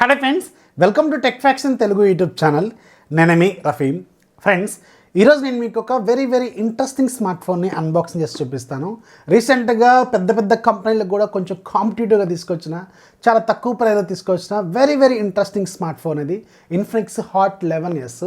Hello friends, welcome to tech facts in Telugu YouTube channel. నేనే Rafi. Friends, ఈరోజు నేను మీకు ఒక వెరీ ఇంట్రెస్టింగ్ స్మార్ట్ ఫోన్ని అన్బాక్సింగ్ చేసి చూపిస్తాను. రీసెంట్గా పెద్ద కంపెనీలకు కూడా కొంచెం కాంపిటేటివ్గా తీసుకొచ్చిన, చాలా తక్కువ ప్రైస్లో తీసుకొచ్చిన వెరీ ఇంట్రెస్టింగ్ స్మార్ట్ ఫోన్ ఇది ఇన్ఫినిక్స్ హాట్ 11s.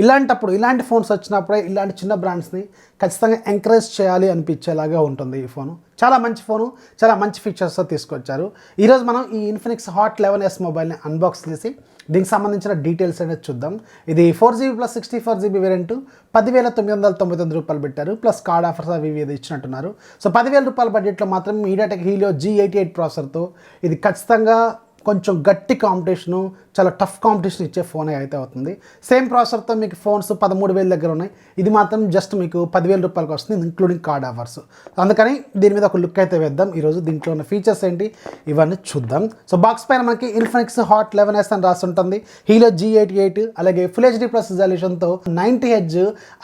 ఇలాంటి ఫోన్స్ వచ్చినప్పుడే ఇలాంటి చిన్న బ్రాండ్స్ని ఖచ్చితంగా ఎంకరేజ్ చేయాలి అనిపించేలాగా ఉంటుంది. ఈ ఫోను చాలా మంచి ఫోను, చాలా మంచి ఫీచర్స్తో తీసుకొచ్చారు. ఈరోజు మనం ఈ ఇన్ఫినిక్స్ హాట్ 11s మొబైల్ని అన్బాక్స్ చేసి దీనికి సంబంధించిన డీటెయిల్స్ అనేది చూద్దాం. ఇది 4GB ప్లస్ 64GB వేరియంట్ 10,999 పెట్టారు. ప్లస్ కార్డ్ ఆఫర్స్ అవి ఇది ఇచ్చినట్టున్నారు. సో 10,000 రూపాయల బడ్జెట్లో మాత్రం మీడియాటెక్ హీలియో G88 ప్రాసెసర్తో ఇది ఖచ్చితంగా కొంచెం గట్టి కాంపిటీషను, చాలా టఫ్ కాంపిటీషన్ ఇచ్చే ఫోన్ అయితే అవుతుంది. సేమ్ ప్రాసెసర్తో మీకు ఫోన్స్ 13,000 దగ్గర ఉన్నాయి. ఇది మాత్రం జస్ట్ మీకు 10,000 రూపాయలకు వస్తుంది, ఇంక్లూడింగ్ కార్డ్ ఆఫర్స్. అందుకని దీని మీద ఒక లుక్ అయితే వేద్దాం. ఈరోజు దీంట్లో ఉన్న ఫీచర్స్ ఏంటి ఇవన్నీ చూద్దాం. సో బాక్స్ పైన మనకి ఇన్ఫినిక్స్ హాట్ 11s అని రాసి ఉంటుంది. హీలియో G88 అలాగే ఫుల్ HD ప్లస్ రిజల్యూషన్తో 90Hz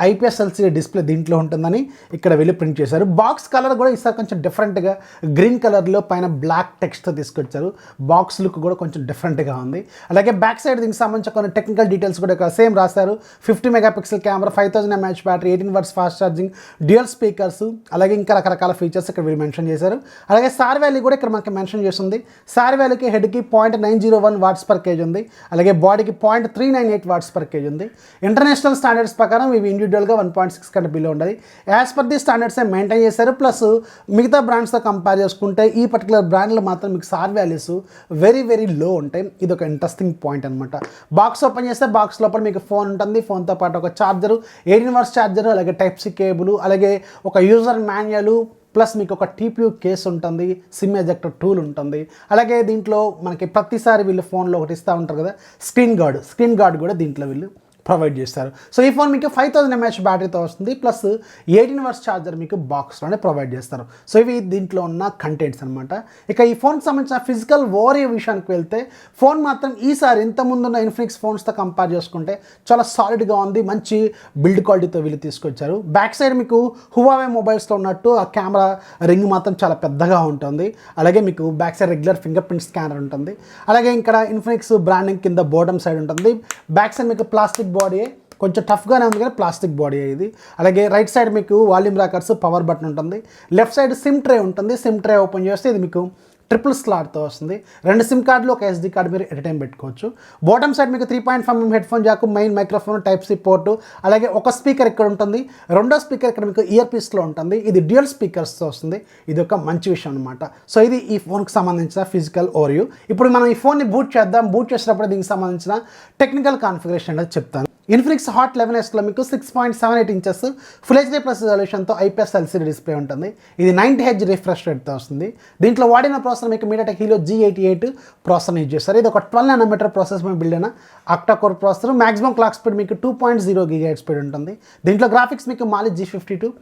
IPS LCD డిస్ప్లే దీంట్లో ఉంటుందని ఇక్కడ వెళ్ళి ప్రింట్ చేశారు. బాక్స్ కలర్ కూడా ఈసారి కొంచెం డిఫరెంట్గా గ్రీన్ కలర్లో పైన బ్లాక్ టెక్స్ట్తో తీసుకొచ్చారు. బాక్స్ లుక్ కూడా కొంచెం డిఫరెంట్గా ఉంది. అలాగే బ్యాక్ సైడ్ దీనికి సంబంధించిన కొన్ని టెక్నికల్ డీటెయిల్స్ కూడా ఇక్కడ సేమ్ రాస్తారు. 50 megapixel camera, 5000 mAh battery, 18 watts fast charging, dual speakers, అలాగే ఇంకా రకరకాల ఫీచర్స్ ఇక్కడ వీళ్ళు మెన్షన్ చేశారు. అలాగే సార్ వాల్యూ కూడా ఇక్కడ మనకి మెన్షన్ చేస్తుంది. సార్ వాల్యూకి హెడ్కి 0.901 watts per kg ఉంది. అలాగే బాడీకి 0.398 watts per kg ఉంది. ఇంటర్నేషనల్ స్టాండర్డ్స్ ప్రకారం ఇవి ఇండివిజువల్గా 1.6 కంటే బిలో ఉండాలి. యాజ్ పర్ ది స్టాండర్డ్సే మెయింటైన్ చేశారు. ప్లస్ మిగతా బ్రాండ్స్తో కంపేర్ చేసుకుంటే ఈ పర్టికులర్ బ్రాండ్లో మాత్రం మీకు సార్ వాల్యూస్ వెరీ లో ఉంటాయి. ఇది ఒక ఇంట్రెస్టింగ్ పాయింట్ అనమాట. బాక్స్ ఓపెన్ చేస్తే బాక్స్ లోపల మీకు ఫోన్ ఉంటుంది. ఫోన్తో పాటు ఒక ఛార్జరు, 18 watts ఛార్జరు, అలాగే టైప్-C కేబుల్, అలాగే ఒక యూజర్ మాన్యువల్, ప్లస్ మీకు ఒక TPU కేస్ ఉంటుంది, సిమ్ ఎజెక్టర్ టూల్ ఉంటుంది. అలాగే దీంట్లో మనకి ప్రతిసారి వీళ్ళు ఫోన్లో ఒకటి ఇస్తూ ఉంటారు కదా, స్క్రీన్ గార్డ్ కూడా దీంట్లో వీళ్ళు ప్రొవైడ్ చేస్తారు. సో ఈ ఫోన్ మీకు 5000 mAh బ్యాటరీతో వస్తుంది. ప్లస్ 18 watts ఛార్జర్ మీకు బాక్స్లోనే ప్రొవైడ్ చేస్తారు. సో ఇవి దీంట్లో ఉన్న కంటెంట్స్ అనమాట. ఇక ఈ ఫోన్కి సంబంధించిన ఫిజికల్ ఓవర్ విషయానికి వెళ్తే ఫోన్ మాత్రం ఈసారి ఇంతకుముందున్న ఇన్ఫినిక్స్ ఫోన్స్తో కంపేర్ చేసుకుంటే చాలా సాలిడ్గా ఉంది. మంచి బిల్డ్ క్వాలిటీతో వీళ్ళు తీసుకొచ్చారు. బ్యాక్ సైడ్ మీకు హువావే మొబైల్స్లో ఉన్నట్టు ఆ కెమెరా రింగ్ మాత్రం చాలా పెద్దగా ఉంటుంది. అలాగే మీకు back side regular finger print scanner ఉంటుంది. అలాగే ఇక్కడ ఇన్ఫినిక్స్ బ్రాండింగ్ కింద బాటమ్ సైడ్ ఉంటుంది. బ్యాక్ సైడ్ మీకు ప్లాస్టిక్ బాడీ, కొంచెం టఫ్గానే ఉంది కానీ ప్లాస్టిక్ బాడీ ఇది. అలాగే రైట్ సైడ్ మీకు వాల్యూమ్ రాకర్స్, పవర్ బటన్ ఉంటుంది. లెఫ్ట్ సైడ్ సిమ్ ట్రే ఉంటుంది. సిమ్ ట్రే ఓపెన్ చేస్తే ఇది మీకు ట్రిపుల్ స్లాట్తో వస్తుంది. 2 సిమ్ కార్డులు, ఒక SD కార్డు మీరు ఎట్ టైం పెట్టుకోవచ్చు. బాటమ్ సైడ్ మీకు 3.5mm head phone Jack, main microphone, Type-C port, అలాగే ఒక స్పీకర్ ఇక్కడ ఉంటుంది. రెండో స్పీకర్ ఇక్కడ మీకు ఇయర్ పీస్లో ఉంటుంది. ఇది డ్యూయల్ స్పీకర్స్తో వస్తుంది. ఇది ఒక మంచి విషయం అనమాట. సో ఇది ఈ ఫోన్కి సంబంధించిన ఫిజికల్ ఓవర్వ్యూ. ఇప్పుడు మనం ఈ ఫోన్ని బూట్ చేద్దాం. బూట్ చేసినప్పుడు దీనికి సంబంధించిన టెక్నికల్ కాన్ఫిగరేషన్ అనేది చెప్తాను. ఇన్ఫినిక్స్ హాట్ 11sలో మీకు 6.78 inches ఫుల్ HD ప్లస్ రిజల్యూషన్తో IPS LCD డిస్ప్లే ఉంటుంది. ఇది 90Hz రిఫ్రెష్ రేట్తో వస్తుంది. దీంట్లో వాడిన ప్రాసెసర్ మీకు MediaTek Helio G88 processor use చేస్తారు. ఇది ఒక 12 nanometer ప్రాసెస్ మేము బిల్డ్ అయిన octa core processor. Maximum clock speed మీకు 2.0 GHz స్పీడ్ ఉంటుంది. దీంట్లో గ్రాఫిక్స్ మీకు మాలి G52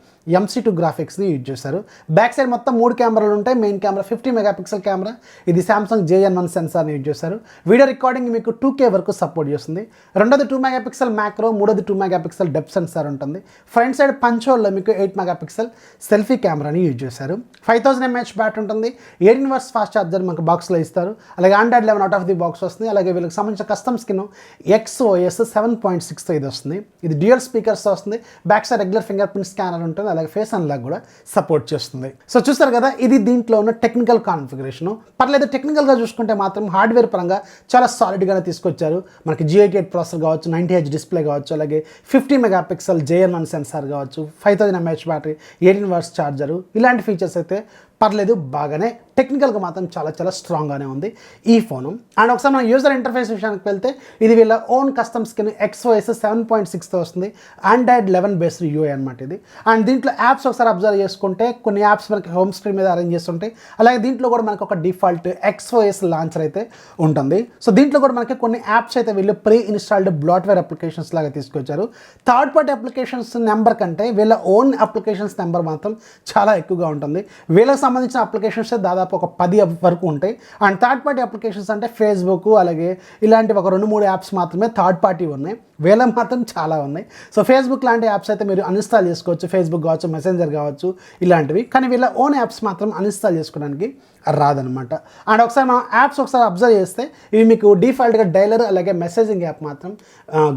MC2 గ్రాఫిక్స్ని యూజ్ చేస్తారు. బ్యాక్ సైడ్ మొత్తం 3 కెమెరాలు ఉంటాయి. మెయిన్ కెమెరా 50 మెగాపిక్సెల్ కెమెరా, ఇది సామ్సంగ్ JN1 సెన్సార్ని యూజ్ చేస్తారు. వీడియో రికార్డింగ్ మీకు 2K వరకు సపోర్ట్ చేస్తుంది. రెండోది 2 మెగాపిక్సెల్ మ్యాక్రో, మూడోది 2 మెగాపిక్సెల్ డెప్త్ సెన్సార్ ఉంటుంది. ఫ్రంట్ సైడ్ పంచ్ హోల్లో మీకు 8 మెగాపిక్సెల్ సెల్ఫీ కెమెరాని యూజ్ చేశారు. 5000 mAh బ్యాటరీ ఉంటుంది. 18 watts ఫాస్ట్ ఛార్జర్ మనకు బాక్స్లో ఇస్తారు. అలాగే Android 11 out of the box వస్తుంది. అలాగే వీళ్ళకి సంబంధించిన కస్టమ్ స్కిన్ XOS 7.6తో ఇది వస్తుంది. ఇది డ్యూయల్ స్పీకర్స్ వస్తుంది. Back side regular finger print scanner ఉంటుంది. అలాగే ఫేస్ అన్లాక్ కూడా సపోర్ట్ చేస్తుంది. సో చూస్తారు కదా, ఇది దీంట్లో ఉన్న టెక్నికల్ కాన్ఫిగరేషన్. పర్లేదు, టెక్నికల్గా చూసుకుంటే మాత్రం హార్డ్వేర్ పరంగా చాలా సాలిడ్గానే తీసుకొచ్చారు. మనకి G88 ప్రాసెసర్ కావచ్చు, 90Hz డిస్ప్లే కావచ్చు, అలాగే 50 మెగాపిక్సెల్ JN1 సెన్సార్ కావచ్చు, 5000 mAh బ్యాటరీ, 18 watts ఛార్జరు, ఇలాంటి ఫీచర్స్ అయితే పర్లేదు, బాగానే. టెక్నికల్గా మాత్రం చాలా స్ట్రాంగ్గానే ఉంది ఈ ఫోను. అండ్ ఒకసారి మన యూజర్ ఇంటర్ఫేస్ విషయానికి వెళ్తే ఇది వీళ్ళ ఓన్ కస్టమ్ స్కిన్ XOS 7.6తో వస్తుంది. Android 11 బేస్డ్ UI అనమాట ఇది. అండ్ దీంట్లో యాప్స్ ఒకసారి అబ్జర్వ్ చేసుకుంటే కొన్ని యాప్స్ మనకి హోమ్ స్క్రీన్ మీద అరేంజ్ చేస్తుంటాయి. అలాగే దీంట్లో కూడా మనకు ఒక డిఫాల్ట్ XOS లాంచర్ అయితే ఉంటుంది. సో దీంట్లో కూడా మనకి కొన్ని యాప్స్ అయితే వీళ్ళు ప్రీ ఇన్స్టాల్డ్ బ్లాట్వేర్ అప్లికేషన్స్ లాగా తీసుకొచ్చారు. థర్డ్ పార్టీ అప్లికేషన్స్ నెంబర్ కంటే వీళ్ళ ఓన్ అప్లికేషన్స్ నెంబర్ మాత్రం చాలా ఎక్కువగా ఉంటుంది. వీళ్ళకి సంబంధించిన అప్లికేషన్స్ దాదాపు ఒక 10 వరకు ఉంటాయి. అండ్ థర్డ్ పార్టీ అప్లికేషన్స్ అంటే ఫేస్బుక్, అలాగే ఇలాంటి ఒక 2-3 యాప్స్ మాత్రమే థర్డ్ పార్టీ ఉన్నాయి. వీళ్ళ మాత్రం చాలా ఉన్నాయి. సో ఫేస్బుక్ లాంటి యాప్స్ అయితే మీరు అన్ఇన్స్టాల్ చేసుకోవచ్చు. ఫేస్బుక్ కావచ్చు, మెసెంజర్ కావచ్చు, ఇలాంటివి. కానీ వీళ్ళ ఓన్ యాప్స్ మాత్రం అన్ఇన్స్టాల్ చేసుకోవడానికి రాదనమాట. అండ్ ఒకసారి మనం యాప్స్ ఒకసారి అబ్జర్వ్ చేస్తే ఇవి మీకు డిఫాల్ట్గా డైలర్ అలాగే మెసేజింగ్ యాప్ మాత్రం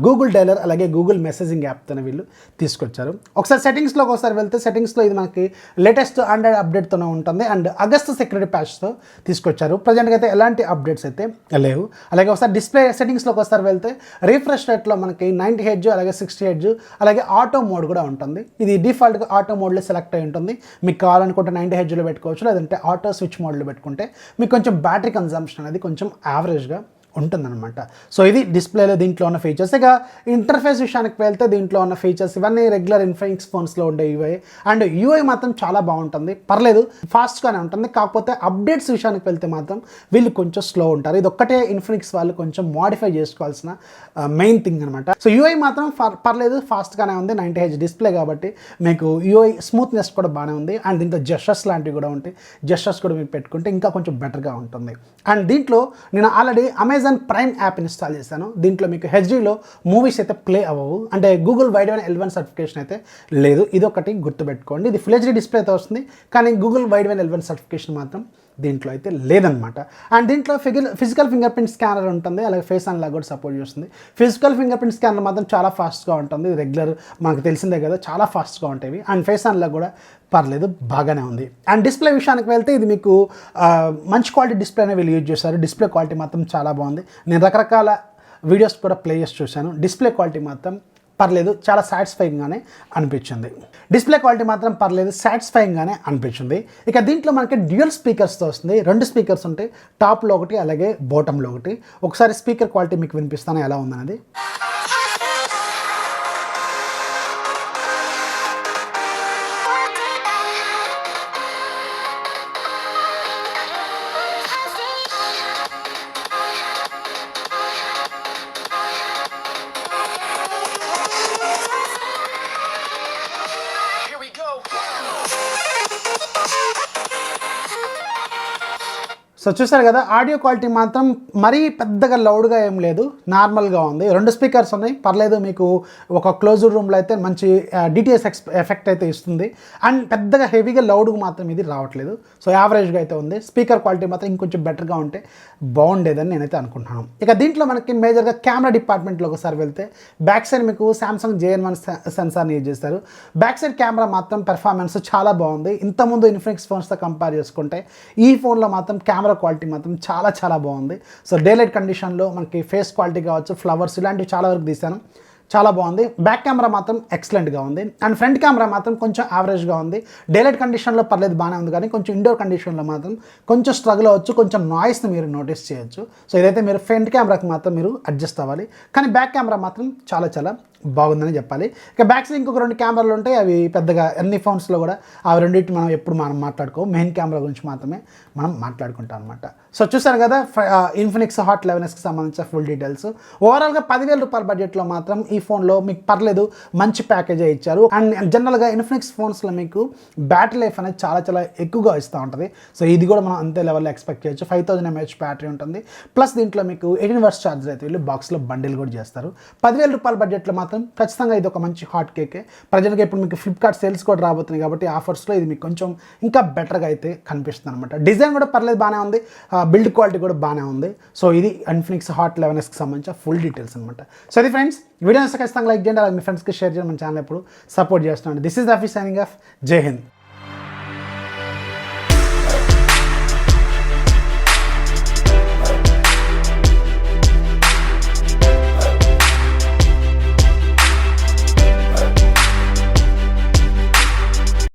గూగుల్ డైలర్ అలాగే గూగుల్ మెసేజింగ్ యాప్తోనే వీళ్ళు తీసుకొచ్చారు. ఒకసారి సెట్టింగ్స్లోకి ఒకసారి వెళ్తే సెట్టింగ్స్లో ఇది మనకి లేటెస్ట్ ఆండ్రాయిడ్ అప్డేట్తోనే ఉంటుంది అండ్ ఆగస్ట్ సెక్యూరిటీ ప్యాచ్తో తీసుకొచ్చారు. ప్రజెంట్గా అయితే ఎలాంటి అప్డేట్స్ అయితే లేవు. అలాగే ఒకసారి డిస్ప్లే సెట్టింగ్స్లోకి ఒకసారి వెళ్తే రిఫ్రెష్ రేట్లో మనకి 90 Hz అలాగే 60 Hz అలాగే ఆటో మోడ్ కూడా ఉంటుంది. ఇది డిఫాల్ట్గా ఆటో మోడ్లో సెలెక్ట్ అయి ఉంటుంది. మీకు కావాలనుకుంటే 90 Hzలో పెట్టుకోవచ్చు, లేదంటే ఆటో స్విచ్ మోడ్లో పెట్టుకుంటే మీకు కొంచెం బ్యాటరీ కన్జంప్షన్ అనేది కొంచెం యావరేజ్గా ఉంటుందన్నమాట. సో ఇది డిస్ప్లేలో దీంట్లో ఉన్న ఫీచర్స్. ఇక ఇంటర్ఫేస్ విషయానికి వెళ్తే దీంట్లో ఉన్న ఫీచర్స్ ఇవన్నీ రెగ్యులర్ ఇన్ఫినిక్స్ ఫోన్స్లో ఉండే యూఐ అండ్ యూఐ మాత్రం చాలా బాగుంటుంది, పర్లేదు ఫాస్ట్గానే ఉంటుంది. కాకపోతే అప్డేట్స్ విషయానికి వెళ్తే మాత్రం వీళ్ళు కొంచెం స్లో ఉంటారు. ఇది ఒక్కటే ఇన్ఫినిక్స్ వాళ్ళు కొంచెం మాడిఫై చేసుకోవాల్సిన మెయిన్ థింగ్ అనమాట. సో యూఐ మాత్రం పర్లేదు ఫాస్ట్గానే ఉంది. 90 Hz డిస్ప్లే కాబట్టి మీకు యూఐ స్మూత్నెస్ కూడా బాగానే ఉంది అండ్ దీంట్లో జెస్టర్స్ లాంటివి కూడా ఉంటాయి. జెస్టర్స్ కూడా మీరు పెట్టుకుంటే ఇంకా కొంచెం బెటర్గా ఉంటుంది. అండ్ దీంట్లో నేను already Amazon prime app install చేశాను. దీంట్లో మీకు హెచ్డీలో మూవీస్ అయితే ప్లే అవ్వవు, అంటే Google wide one L1 certification అయితే లేదు. ఇది ఒకటి గుర్తుపెట్టుకోండి. ఇది ఫుల్ హెచ్డీ డిస్ప్లే అయితే వస్తుంది, కానీ Google wide one L1 certification మాత్రం దీంట్లో అయితే లేదనమాట. అండ్ దీంట్లో ఫిజికల్ ఫింగర్ ప్రింట్ స్కానర్ ఉంటుంది, అలాగే ఫేస్ అన్లాక్ కూడా సపోర్ట్ చేస్తుంది. ఫిజికల్ ఫింగర్ ప్రింట్ స్కానర్ మాత్రం చాలా ఫాస్ట్గా ఉంటుంది, రెగ్యులర్ మనకు తెలిసిందే కదా, చాలా ఫాస్ట్గా ఉంటాయి. అండ్ ఫేస్ అన్లాక్ కూడా పర్లేదు బాగానే ఉంది. అండ్ డిస్ప్లే విషయానికి వెళ్తే ఇది మీకు మంచి క్వాలిటీ డిస్ప్లేనే వీళ్ళు యూజ్ చేశారు. డిస్ప్లే క్వాలిటీ మాత్రం చాలా బాగుంది. నేను రకరకాల వీడియోస్ కూడా ప్లే చేసి చూశాను. డిస్ప్లే క్వాలిటీ మాత్రం పర్లేదు, చాలా సాటిస్ఫైయింగ్గానే అనిపించింది. డిస్ప్లే క్వాలిటీ మాత్రం పర్లేదు, సాటిస్ఫైయింగ్గానే అనిపించింది. ఇక దీంట్లో మనకి డ్యూయల్ స్పీకర్స్తో వస్తుంది. 2 స్పీకర్స్ ఉంటాయి, టాప్లో ఒకటి అలాగే బాటంలో ఒకటి. ఒకసారి స్పీకర్ క్వాలిటీ మీకు వినిపిస్తాను ఎలా ఉందనేది. సో చూసారు కదా, ఆడియో క్వాలిటీ మాత్రం మరీ పెద్దగా లౌడ్గా ఏం లేదు, నార్మల్గా ఉంది. 2 స్పీకర్స్ ఉన్నాయి, పర్లేదు. మీకు ఒక క్లోజ్డ్ రూమ్లో అయితే మంచి డిటిఎస్ ఎఫెక్ట్ అయితే ఇస్తుంది. అండ్ పెద్దగా హెవీగా లౌడ్గా మాత్రం ఇది రావట్లేదు. సో యావరేజ్గా అయితే ఉంది. స్పీకర్ క్వాలిటీ మాత్రం ఇంకొంచెం బెటర్గా ఉంటే బాగుండేదని నేనైతే అనుకుంటున్నాను. ఇక దీంట్లో మనకి మేజర్గా కెమెరా డిపార్ట్మెంట్లో ఒకసారి వెళ్తే బ్యాక్ సైడ్ మీకు సామ్సంగ్ JN1 సెన్సార్ని యూజ్ చేస్తారు. బ్యాక్ సైడ్ కెమెరా మాత్రం పెర్ఫార్మెన్స్ చాలా బాగుంది. ఇంతకుముందు ఇన్ఫినిక్స్ ఫోన్స్తో కంపేర్ చేసుకుంటే ఈ ఫోన్లో మాత్రం కెమెరా క్వాలిటీ మాత్రం చాలా చాలా బాగుంది. సో డే లైట్ కండిషన్లో మనకి ఫేస్ క్వాలిటీ కావచ్చు, ఫ్లవర్స్ ఇలాంటివి చాలా వరకు తీశాను, చాలా బాగుంది. బ్యాక్ కెమెరా మాత్రం ఎక్సలెంట్గా ఉంది అండ్ ఫ్రంట్ కెమెరా మాత్రం కొంచెం యావరేజ్గా ఉంది. డేలైట్ కండిషన్లో పర్లేదు బాగానే ఉంది, కానీ కొంచెం ఇండోర్ కండిషన్లో మాత్రం కొంచెం స్ట్రగుల్ అవ్వచ్చు, కొంచెం నాయిస్ని మీరు నోటీస్ చేయొచ్చు. సో ఇదైతే మీరు ఫ్రంట్ కెమెరాకి మాత్రం మీరు అడ్జస్ట్ అవ్వాలి, కానీ బ్యాక్ కెమెరా మాత్రం చాలా చాలా బాగుందని చెప్పాలి. ఇక బ్యాక్ సైడ్ ఇంకొక 2 కెమెరాలు ఉంటాయి, అవి పెద్దగా అన్ని ఫోన్స్లో కూడా ఆ రెండింటి మనం ఎప్పుడు మాట్లాడుకో, మెయిన్ కెమెరా గురించి మాత్రమే మనం మాట్లాడుకుంటాం అనమాట. సో చూసారు కదా ఇన్ఫినిక్స్ హాట్ 11Sకి సంబంధించిన ఫుల్ డీటెయిల్స్. ఓవరాల్గా 10,000 రూపాయల బడ్జెట్లో మాత్రం ఈ ఫోన్లో మీకు పర్లేదు మంచి ప్యాకేజే ఇచ్చారు. అండ్ జనరల్గా ఇన్ఫినిక్స్ ఫోన్స్లో మీకు బ్యాటరీ లైఫ్ అనేది చాలా చాలా ఎక్కువగా ఇస్తూ ఉంటుంది. సో ఇది కూడా మనం అంతే లెవెల్లో ఎక్స్పెక్ట్ చేయొచ్చు. 5000 mAh బ్యాటరీ ఉంటుంది, ప్లస్ దీంట్లో మీకు 18 watts ఛార్జర్ అయితే వీళ్ళు బాక్స్లో బండిల్ కూడా చేస్తారు. 10,000 రూపాయల బడ్జెట్లో మాత్రం ఖచ్చితంగా ఇది ఒక మంచి హాట్ కేకే. ప్రజెంట్గా ఇప్పుడు మీకు ఫ్లిప్కార్ట్ సేల్స్ కూడా రాబోతుంది కాబట్టి ఆఫర్స్లో ఇది మీకు కొంచెం ఇంకా బెటర్గా అయితే కనిపిస్తుంది అనమాట. డిజైన్ కూడా పర్లేదు బాగానే ఉంది, బిల్డ్ క్వాలిటీ కూడా బాగానే ఉంది. సో ఇది ఇన్ఫినిక్స్ హాట్ 11Sకి సంబంధించిన ఫుల్ డీటెయిల్స్ అనమాట. సో ఇది ఫ్రెండ్స్, వీడియో ఖచ్చితంగా లైక్ చేయండి, అలాగే మీ ఫ్రెండ్స్కి షేర్ చేయండి, మన ఛానల్ ఎప్పుడు సపోర్ట్ చేస్తున్నాను. This is Rafi signing off. జై హింద్.